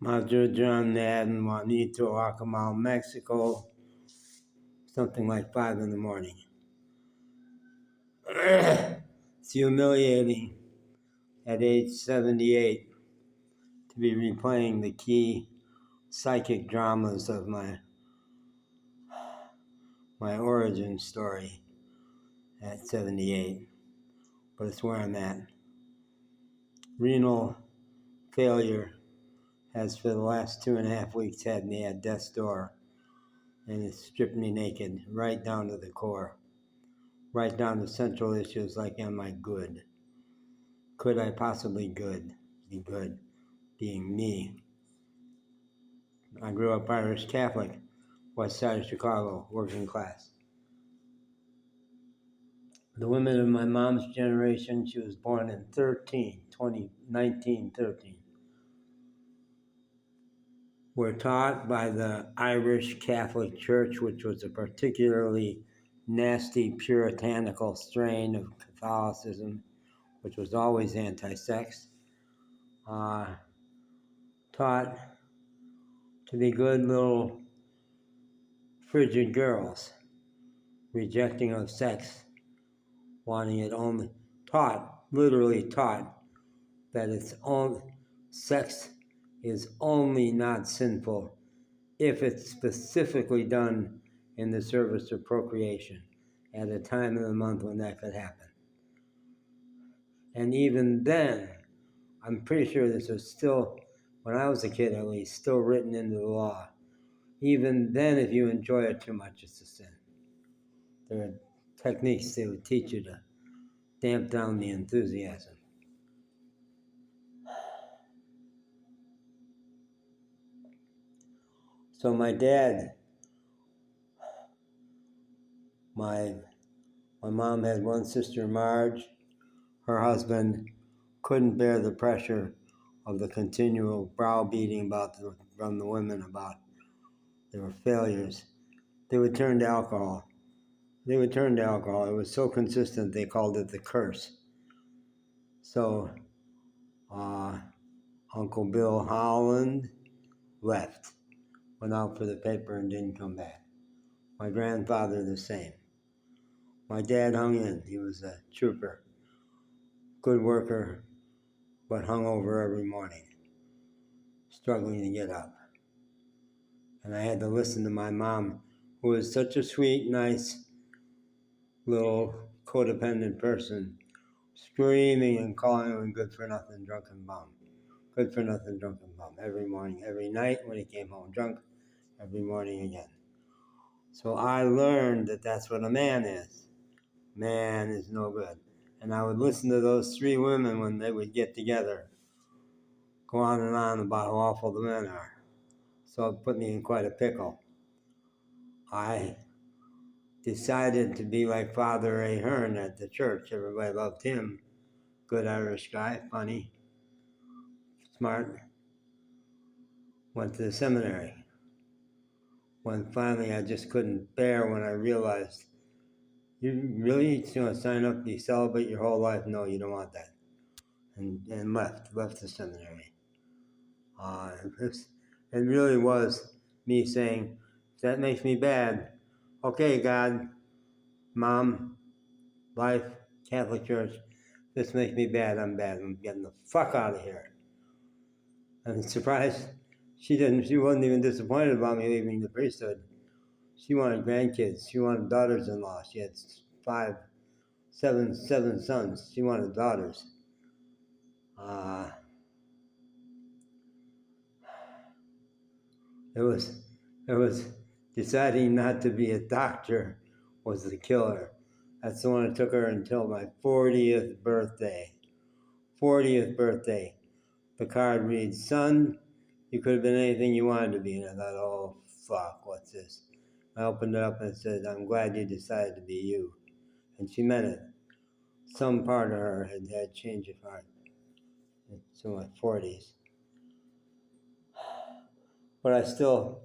Madrid, Juanito, Acamal, Mexico, something like 5 in the morning. It's humiliating at age 78 to be replaying the key psychic dramas of my origin story at 78, but it's where I'm at. Renal failure has for the last 2.5 weeks had me at death's door, and it's stripped me naked right down to the core, right down to central issues like, am I good? Could I possibly be good being me? I grew up Irish Catholic, west side of Chicago, working class. The women of my mom's generation, she was born in 1913, were taught by the Irish Catholic Church, which was a particularly nasty puritanical strain of Catholicism, which was always anti-sex, taught to be good little frigid girls, rejecting of sex, wanting it only, literally taught that sex is only not sinful if it's specifically done in the service of procreation at a time of the month when that could happen. And even then, I'm pretty sure this was still, when I was a kid at least, still written into the law. Even then, if you enjoy it too much, it's a sin. There are techniques they would teach you to damp down the enthusiasm. So my dad, my mom had one sister, Marge. Her husband couldn't bear the pressure of the continual browbeating from the women about their failures. They would turn to alcohol. It was so consistent, they called it the curse. So Uncle Bill Holland left, went out for the paper and didn't come back. My grandfather the same. My dad hung in. He was a trooper, good worker, but hung over every morning, struggling to get up. And I had to listen to my mom, who was such a sweet, nice, little codependent person, screaming and calling him a good-for-nothing drunken bum. Good-for-nothing drunken bum. Every morning, every night when he came home drunk, every morning again. So I learned that that's what a man is. Man is no good. And I would listen to those three women when they would get together, go on and on about how awful the men are. So it put me in quite a pickle. I decided to be like Father Ahern at the church. Everybody loved him. Good Irish guy, funny, smart. Went to the seminary. When finally I just couldn't bear when I realized, you really going to sign up to be celibate your whole life? No, you don't want that. And left the seminary. It really was me saying, if that makes me bad, okay, God, Mom, life, Catholic Church, this makes me bad, I'm bad. I'm getting the fuck out of here. I'm surprised she wasn't even disappointed about me leaving the priesthood. She wanted grandkids. She wanted daughters-in-law. She had seven sons. She wanted daughters. It was deciding not to be a doctor was the killer. That's the one that took her until my 40th birthday. 40th birthday. The card reads, son, you could have been anything you wanted to be. And I thought, oh, fuck, what's this? I opened it up and it said, I'm glad you decided to be you. And she meant it. Some part of her had changed of heart. It's in my 40s. But I still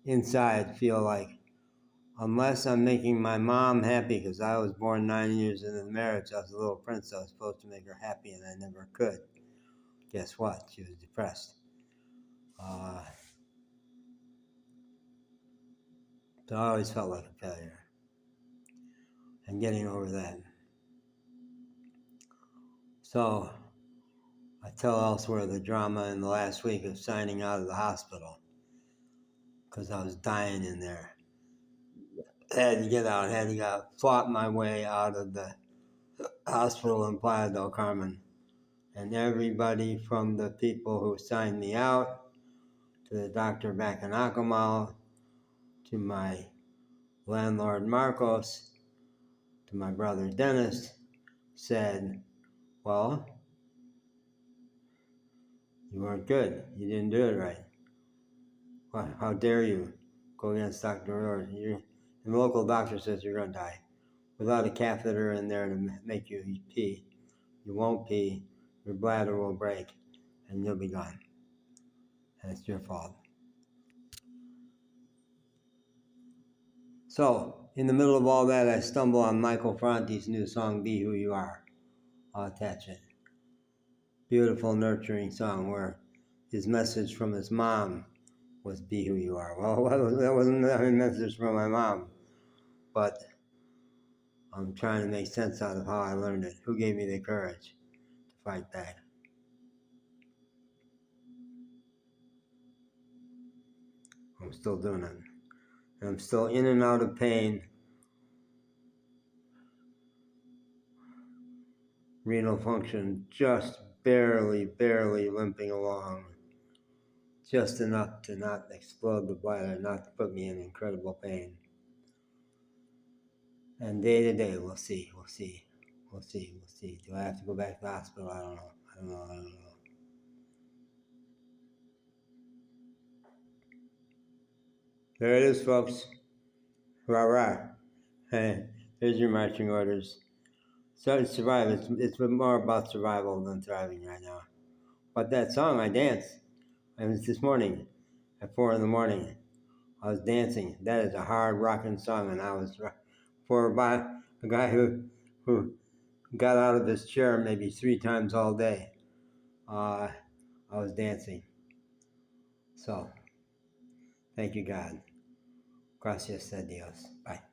inside feel like, unless I'm making my mom happy, because I was born 9 years into the marriage, I was a little prince, I was supposed to make her happy, and I never could. guess what? She was depressed. So I always felt like a failure. And getting over that. So I tell elsewhere the drama in the last week of signing out of the hospital because I was dying in there. Had to get out, fought my way out of the hospital in Playa del Carmen. And everybody from the people who signed me out, to the doctor back in Acamal, to my landlord Marcos, to my brother Dennis, said, well, you weren't good. You didn't do it right. How dare you go against Dr. Rohr? And the local doctor says you're going to die. Without a catheter in there to make you pee, you won't pee, your bladder will break, and you'll be gone. And it's your fault. So, in the middle of all that, I stumble on Michael Franti's new song, Be Who You Are. I'll attach it. Beautiful, nurturing song where his message from his mom was Be Who You Are. Well, that wasn't a message from my mom, but I'm trying to make sense out of how I learned it. Who gave me the courage to fight back? I'm still doing it. And I'm still in and out of pain. Renal function just barely limping along. Just enough to not explode the bladder, not to put me in incredible pain. And day to day, we'll see. Do I have to go back to the hospital? I don't know. There it is, folks. Rah. Hey, there's your marching orders. So survive. It's more about survival than thriving right now. But that song, I danced. It was this morning at 4 a.m. I was dancing. That is a hard rocking song, and I was for a guy who got out of his chair maybe 3 times all day. I was dancing. So, thank you, God. Gracias a Dios. Bye.